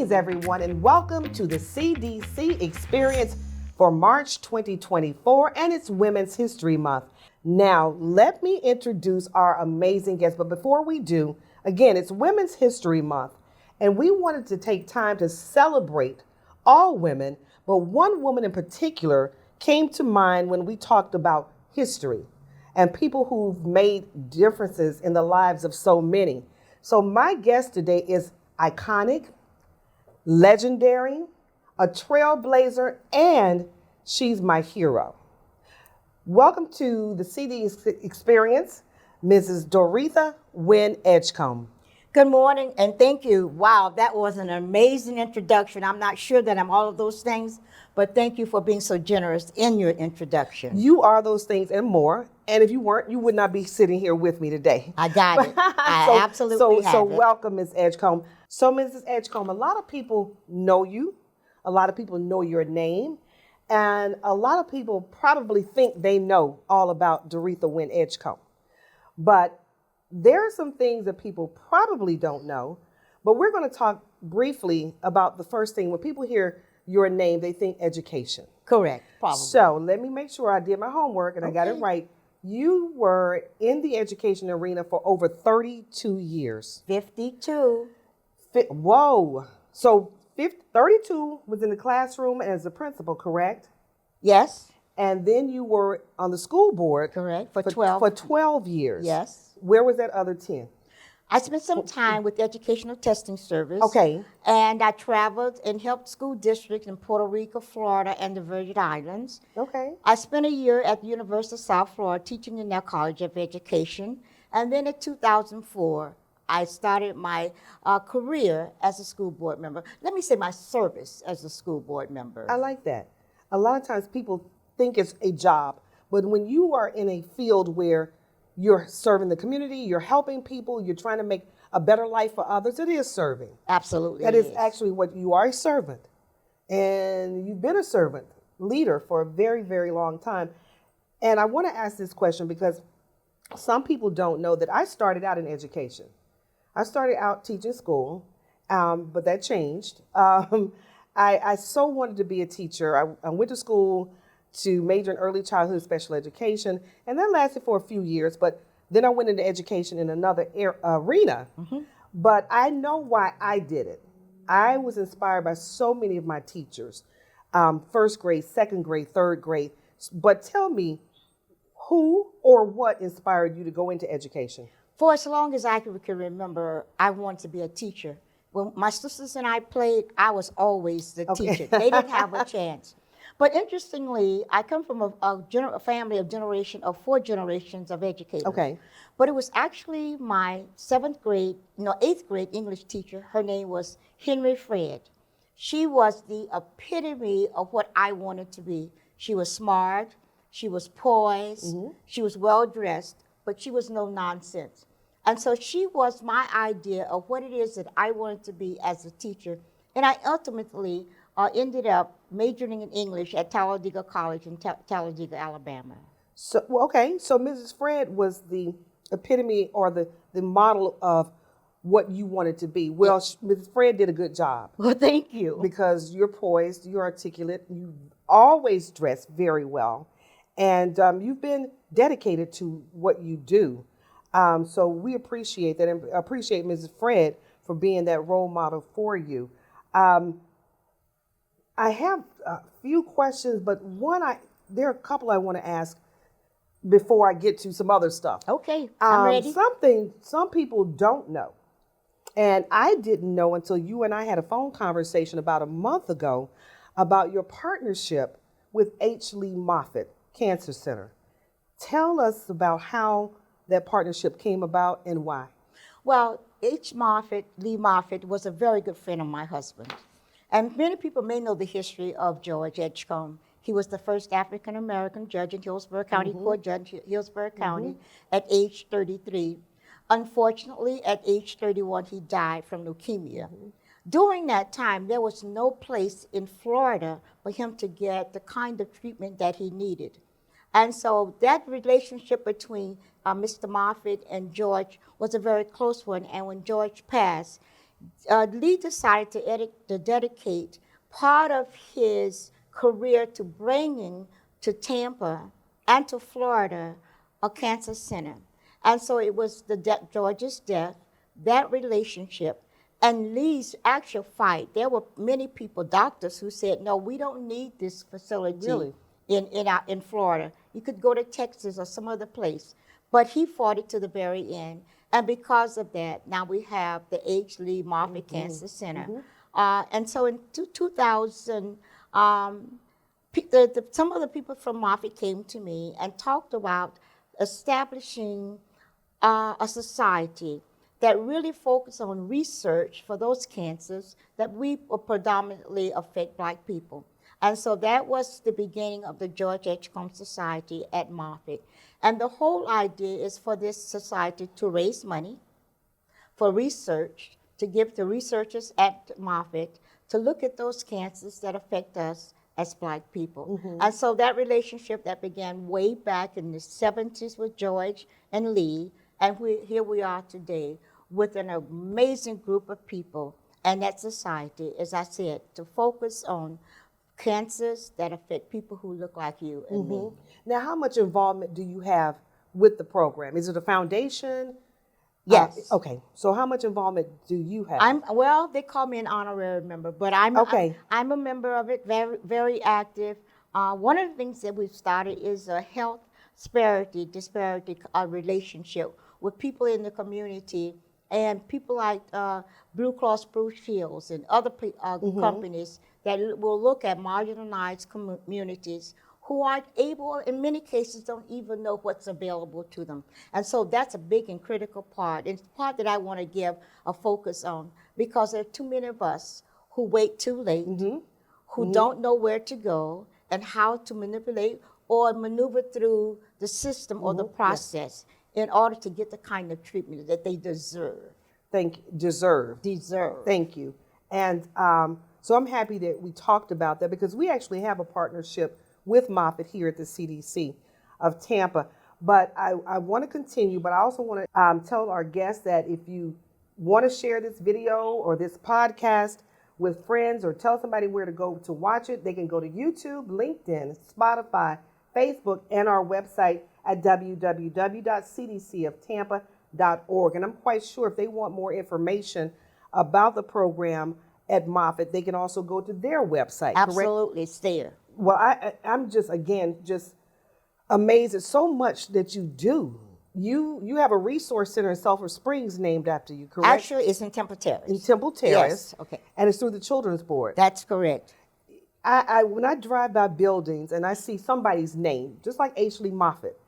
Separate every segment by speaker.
Speaker 1: Greetings, everyone, and welcome to the CDC Experience for March 2024, and it's Women's History Month. Now, let me introduce our amazing guest, but before we do, again, it's Women's History Month, and we wanted to take time to celebrate all women, but one woman in particular came to mind when we talked about history and people who've made differences in the lives of so many. So my guest today is iconic, legendary, a trailblazer, and she's my hero. Welcome to the CD Experience, Mrs. Doretha Wynn Edgecombe.
Speaker 2: Good morning, and thank you. Wow, that was an amazing introduction. I'm not sure that I'm all of those things, but thank you for being so generous in your introduction.
Speaker 1: You are those things and more. And if you weren't, you would not be sitting here with me today.
Speaker 2: I got it. I absolutely have
Speaker 1: So
Speaker 2: it.
Speaker 1: welcome, Ms. Edgecombe. So, Mrs. Edgecombe, a lot of people know you. A lot of people know your name. And a lot of people probably think they know all about Doretha Wynn Edgecombe. But there are some things that people probably don't know. But we're going to talk briefly about the first thing. When people hear your name, they think education.
Speaker 2: Correct, probably.
Speaker 1: So let me make sure I did my homework and I got it right. You were in the education arena for over 32 years.
Speaker 2: 52.
Speaker 1: Whoa. So 32 was in the classroom as a principal, correct?
Speaker 2: Yes.
Speaker 1: And then you were on the school board.
Speaker 2: Correct, for 12.
Speaker 1: For 12 years.
Speaker 2: Yes.
Speaker 1: Where was that other 10?
Speaker 2: I spent some time with the Educational Testing Service.
Speaker 1: Okay.
Speaker 2: And I traveled and helped school districts in Puerto Rico, Florida, and the Virgin Islands.
Speaker 1: Okay.
Speaker 2: I spent a year at the University of South Florida teaching in their College of Education. And then in 2004, I started my career as a school board member. Let me say my service as a school board member.
Speaker 1: I like that. A lot of times people think it's a job, but when you are in a field where you're serving the community, you're helping people, you're trying to make a better life for others, it is serving.
Speaker 2: Absolutely.
Speaker 1: That is actually what you are, a servant. And you've been a servant leader for a very, very long time. And I want to ask this question because some people don't know that I started out in education. I started out teaching school, but that changed. I so wanted to be a teacher. I went to school to major in early childhood special education, and that lasted for a few years, but then I went into education in another arena. Mm-hmm. But I know why I did it. I was inspired by so many of my teachers, first grade, second grade, third grade. But tell me, who or what inspired you to go into education?
Speaker 2: For as long as I can remember, I wanted to be a teacher. When my sisters and I played, I was always the teacher. They didn't have a chance. But interestingly, I come from a family of 4 generations of educators.
Speaker 1: Okay.
Speaker 2: But it was actually my 8th grade English teacher. Her name was Henry Fred. She was the epitome of what I wanted to be. She was smart, she was poised, she was well-dressed, but she was no nonsense. And so she was my idea of what it is that I wanted to be as a teacher. And I ultimately ended up majoring in English at Talladega College in Talladega, Alabama.
Speaker 1: So Mrs. Fred was the epitome or the model of what you wanted to be. Well, Mrs. Fred did a good job.
Speaker 2: Well, thank you.
Speaker 1: Because you're poised, you're articulate, you always dress very well, and you've been dedicated to what you do. So we appreciate that and appreciate Mrs. Fred for being that role model for you. I have a few questions, but there are a couple I want to ask before I get to some other stuff.
Speaker 2: Okay, I'm ready.
Speaker 1: Some people don't know, and I didn't know until you and I had a phone conversation about a month ago about your partnership with H. Lee Moffitt Cancer Center. Tell us about how that partnership came about and why.
Speaker 2: Well, Lee Moffitt was a very good friend of my husband. And many people may know the history of George Edgecombe. He was the first African-American judge in Hillsborough County, court judge in Hillsborough County at age 33. Unfortunately, at age 31, he died from leukemia. During that time, there was no place in Florida for him to get the kind of treatment that he needed. And so that relationship between Mr. Moffitt and George was a very close one. And when George passed, Lee decided to dedicate part of his career to bringing to Tampa and to Florida a cancer center. And so it was George's death, that relationship, and Lee's actual fight. There were many people, doctors, who said, no, we don't need this facility
Speaker 1: Really?
Speaker 2: in Florida. You could go to Texas or some other place. But he fought it to the very end. And because of that, now we have the H. Lee Moffitt Cancer Center. And so in 2000, some of the people from Moffitt came to me and talked about establishing a society that really focused on research for those cancers that we predominantly affect Black people. And so that was the beginning of the George Edgecombe Society at Moffitt. And the whole idea is for this society to raise money for research, to give the researchers at Moffitt to look at those cancers that affect us as Black people. And so that relationship that began way back in the 70s with George and Lee, and here we are today with an amazing group of people and that society, as I said, to focus on cancers that affect people who look like you and me.
Speaker 1: Now, how much involvement do you have with the program? Is it a foundation?
Speaker 2: Yes.
Speaker 1: Okay. So how much involvement do you have?
Speaker 2: They call me an honorary member, but I'm a member of it, very, very active. One of the things that we've started is a health disparity relationship with people in the community and people like Blue Cross Blue Shields and other companies that will look at marginalized communities who aren't able, in many cases, don't even know what's available to them. And so that's a big and critical part. It's the part that I want to give a focus on because there are too many of us who wait too late, who don't know where to go and how to manipulate or maneuver through the system or the process in order to get the kind of treatment that they deserve.
Speaker 1: Deserve.
Speaker 2: Thank
Speaker 1: you. And so I'm happy that we talked about that because we actually have a partnership with Moffitt here at the CDC of Tampa. But I want to continue, but I also want to tell our guests that if you want to share this video or this podcast with friends or tell somebody where to go to watch it, they can go to YouTube, LinkedIn, Spotify, Facebook, and our website at www.cdcoftampa.org. And I'm quite sure if they want more information about the program at Moffitt, they can also go to their website.
Speaker 2: Absolutely,
Speaker 1: correct?
Speaker 2: It's there.
Speaker 1: Well, I'm just amazed at so much that you do. You have a resource center in Sulphur Springs named after you, correct?
Speaker 2: Actually, it's in Temple Terrace.
Speaker 1: In Temple Terrace.
Speaker 2: Yes, okay.
Speaker 1: And it's through the Children's Board.
Speaker 2: That's correct.
Speaker 1: When I drive by buildings and I see somebody's name, just like H. Lee Moffitt,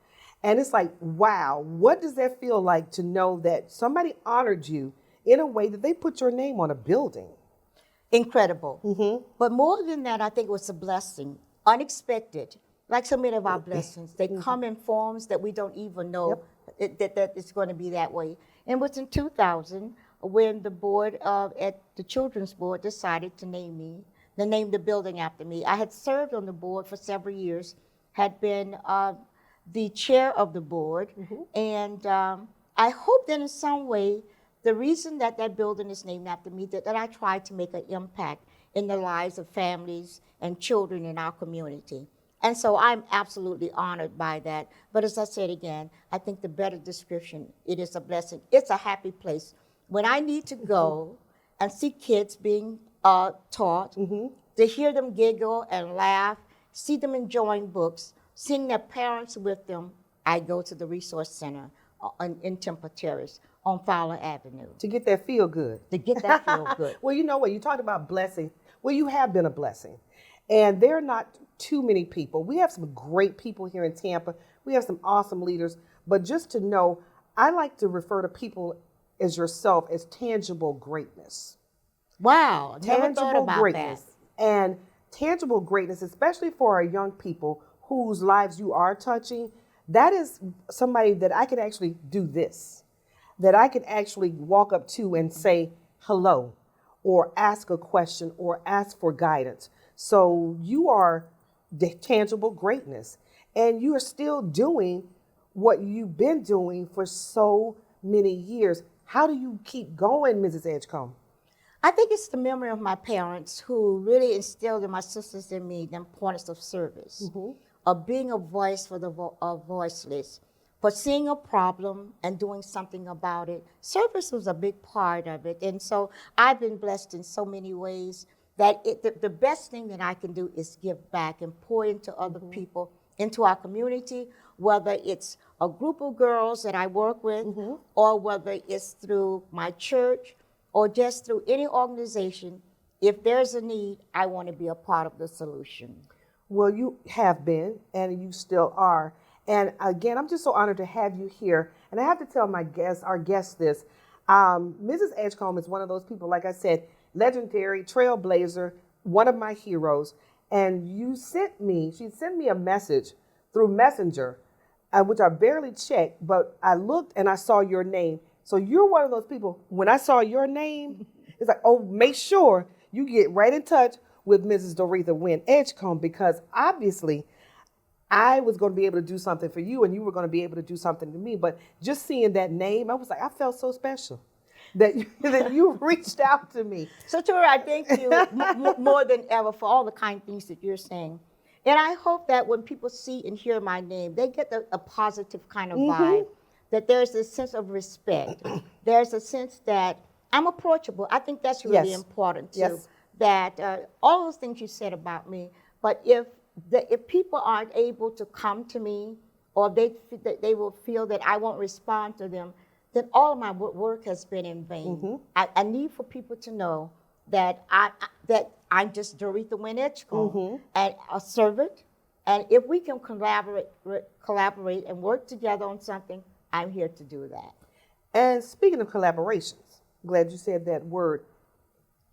Speaker 1: and it's like, wow, what does that feel like to know that somebody honored you in a way that they put your name on a building?
Speaker 2: Incredible. But more than that, I think it was a blessing, unexpected. Like so many of our blessings, they come in forms that we don't even know that it's going to be that way. And it was in 2000 when the board at the Children's Board decided to name the building after me. I had served on the board for several years, had been the chair of the board, and I hope that in some way, the reason that building is named after me, that I tried to make an impact in the lives of families and children in our community. And so I'm absolutely honored by that. But as I said again, I think the better description, it is a blessing. It's a happy place. When I need to go and see kids being taught, to hear them giggle and laugh, see them enjoying books, seeing their parents with them, I go to the Resource Center in Temple Terrace on Fowler Avenue.
Speaker 1: To get that feel good.
Speaker 2: To get that feel good.
Speaker 1: Well, you know what? You talked about blessing. Well, you have been a blessing. And there are not too many people. We have some great people here in Tampa. We have some awesome leaders. But just to know, I like to refer to people as yourself as tangible greatness.
Speaker 2: Wow. Never thought about
Speaker 1: greatness.
Speaker 2: that.
Speaker 1: And tangible greatness, especially for our young people whose lives you are touching, that is somebody that I could actually do this, that I could actually walk up to and say hello, or ask a question, or ask for guidance. So you are the tangible greatness, and you are still doing what you've been doing for so many years. How do you keep going, Mrs. Edgecombe?
Speaker 2: I think it's the memory of my parents who really instilled in my sisters and me the importance of service, of being a voice for the voiceless, for seeing a problem and doing something about it. Service was a big part of it. And so I've been blessed in so many ways that the best thing that I can do is give back and pour into other people, into our community, whether it's a group of girls that I work with, or whether it's through my church, or just through any organization. If there's a need, I want to be a part of the solution.
Speaker 1: Well, you have been, and you still are. And again, I'm just so honored to have you here. And I have to tell our guests this. Mrs. Edgecombe is one of those people, like I said, legendary, trailblazer, one of my heroes. And she sent me a message through Messenger, which I barely checked, but I looked and I saw your name. So you're one of those people, when I saw your name, it's like, oh, make sure you get right in touch with Mrs. Doretha Wynn Edgecombe, because obviously I was going to be able to do something for you and you were going to be able to do something to me. But just seeing that name, I was like, I felt so special that you reached out to me.
Speaker 2: So, Tori, I thank you more than ever for all the kind things that you're saying. And I hope that when people see and hear my name, they get a positive kind of vibe, that there's a sense of respect. There's a sense that I'm approachable. I think that's really important, too.
Speaker 1: Yes.
Speaker 2: That all those things you said about me, but if people aren't able to come to me, or they will feel that I won't respond to them, then all of my work has been in vain. I need for people to know that I'm just Doretha Wynn Edgecombe, and a servant. And if we can collaborate and work together on something, I'm here to do that.
Speaker 1: And speaking of collaborations, glad you said that word.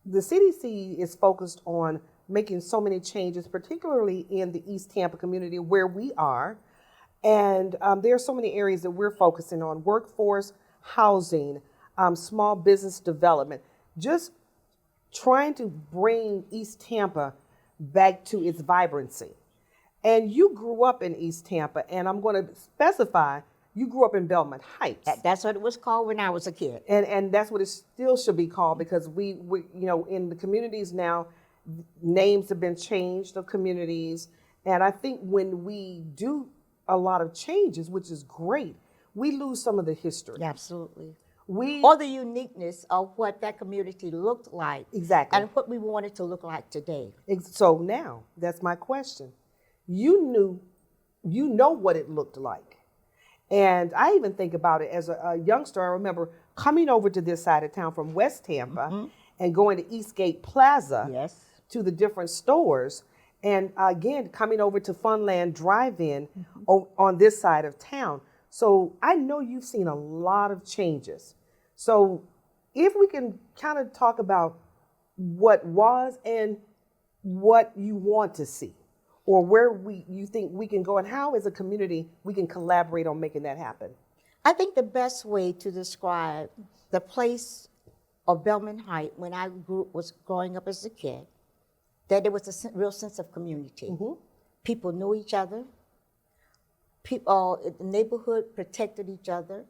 Speaker 1: The CDC is focused on making so many changes, particularly in the East Tampa community where we are. And there are so many areas that we're focusing on: workforce, housing, small business development, just trying to bring East Tampa back to its vibrancy. And you grew up in East Tampa, and I'm going to specify, you grew up in Belmont Heights.
Speaker 2: That's what it was called when I was a kid.
Speaker 1: And that's what it still should be called, because we in the communities now, names have been changed of communities. And I think when we do a lot of changes, which is great, we lose some of the history.
Speaker 2: Absolutely.
Speaker 1: Or
Speaker 2: the uniqueness of what that community looked like.
Speaker 1: Exactly.
Speaker 2: And what we want it to look like today.
Speaker 1: So now, that's my question. You know what it looked like. And I even think about it as a youngster. I remember coming over to this side of town from West Tampa and going to Eastgate Plaza to the different stores. And again, coming over to Funland Drive-In on this side of town. So I know you've seen a lot of changes. So if we can kind of talk about what was and what you want to see, or where you think we can go, and how as a community we can collaborate on making that happen.
Speaker 2: I think the best way to describe the place of Belmont Heights when I was growing up as a kid, that there was a real sense of community. People knew each other. People in the neighborhood protected each other.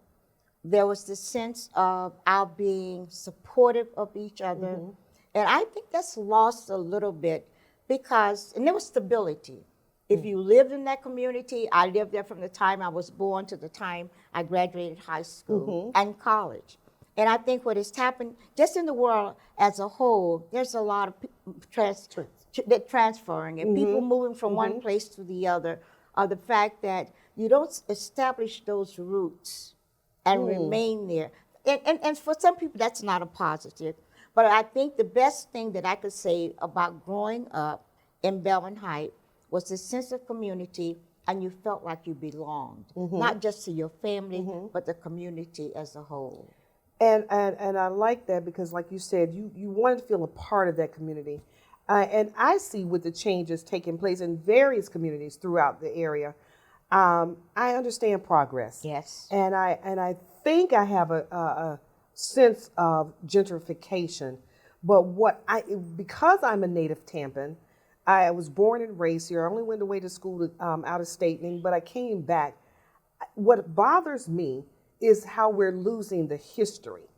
Speaker 2: There was this sense of our being supportive of each other. And I think that's lost a little bit and there was stability. If you lived in that community, I lived there from the time I was born to the time I graduated high school and college. And I think what has happened just in the world as a whole, there's a lot of transferring and people moving from one place to the other, or the fact that you don't establish those roots and remain there. And for some people, that's not a positive. But I think the best thing that I could say about growing up in Belmont Heights was the sense of community, and you felt like you belonged, not just to your family, but the community as a whole.
Speaker 1: And I like that, because like you said, you wanted to feel a part of that community. And I see with the changes taking place in various communities throughout the area, I understand progress.
Speaker 2: Yes.
Speaker 1: And I think I have a sense of gentrification, but because I'm a native Tampan, I was born and raised here. I only went away to school out of state, but I came back. What bothers me is how we're losing the history.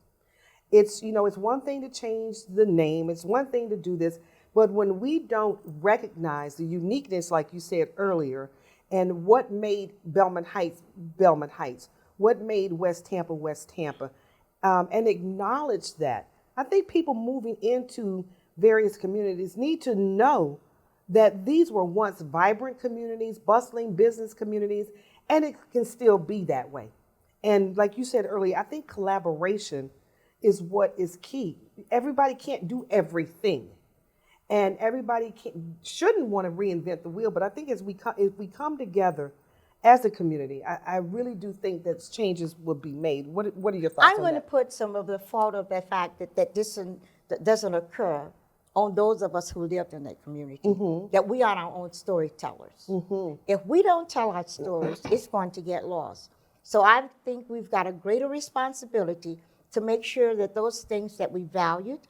Speaker 1: It's, it's one thing to change the name, it's one thing to do this, but when we don't recognize the uniqueness, like you said earlier, and what made Belmont Heights, what made West Tampa, and acknowledge that, I think people moving into various communities need to know that these were once vibrant communities, bustling business communities, and it can still be that way. And like you said earlier, I think collaboration is what is key. Everybody can't do everything, and everybody shouldn't want to reinvent the wheel. But I think if we come together as a community, I really do think that changes will be made. What are your thoughts
Speaker 2: I'm
Speaker 1: on
Speaker 2: going to
Speaker 1: that?
Speaker 2: put some of the fault of that fact that this doesn't occur on those of us who lived in that community, that we are our own storytellers. If we don't tell our stories, it's going to get lost. So I think we've got a greater responsibility to make sure that those things that we valued,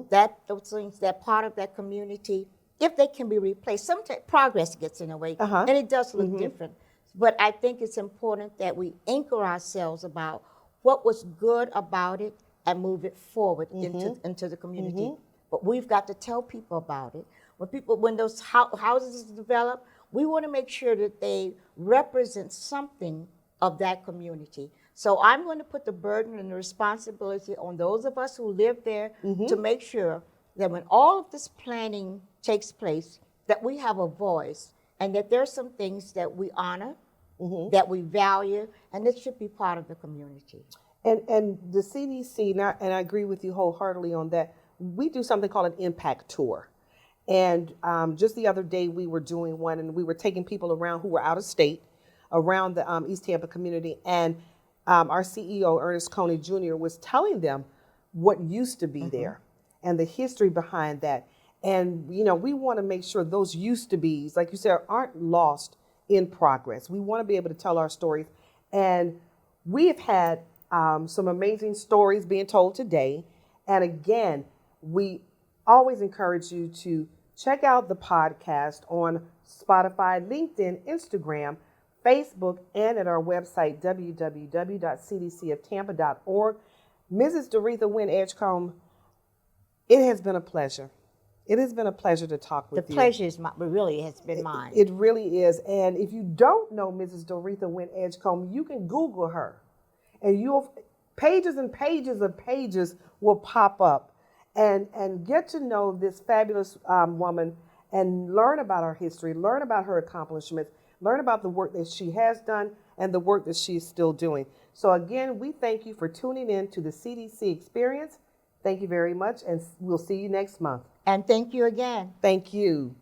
Speaker 2: that those things that part of that community, if they can be replaced, sometimes progress gets in the way, and it does look different. But I think it's important that we anchor ourselves about what was good about it and move it forward into the community. But we've got to tell people about it. When those houses develop, we want to make sure that they represent something of that community. So I'm going to put the burden and the responsibility on those of us who live there to make sure that when all of this planning takes place, that we have a voice and that there are some things that we honor, that we value, and that should be part of the community.
Speaker 1: And the CDC, and I agree with you wholeheartedly on that, we do something called an impact tour. And just the other day we were doing one, and we were taking people around who were out of state, around the East Tampa community, and our CEO, Ernest Coney Jr., was telling them what used to be there and the history behind that. And, we want to make sure those used to be's, like you said, aren't lost in progress. We want to be able to tell our stories. And we have had some amazing stories being told today. And again, we always encourage you to check out the podcast on Spotify, LinkedIn, Instagram, Facebook, and at our website, www.cdcoftampa.org. Mrs. Doretha Wynn Edgecombe, it has been a pleasure. It has been a pleasure to talk with you.
Speaker 2: The pleasure really has been mine.
Speaker 1: It really is. And if you don't know Mrs. Doretha Wynn Edgecombe, you can Google her. And pages and pages of pages will pop up. And get to know this fabulous woman and learn about her history, learn about her accomplishments, learn about the work that she has done and the work that she's still doing. So again, we thank you for tuning in to the CDC Experience. Thank you very much, and we'll see you next month.
Speaker 2: And thank you again.
Speaker 1: Thank you.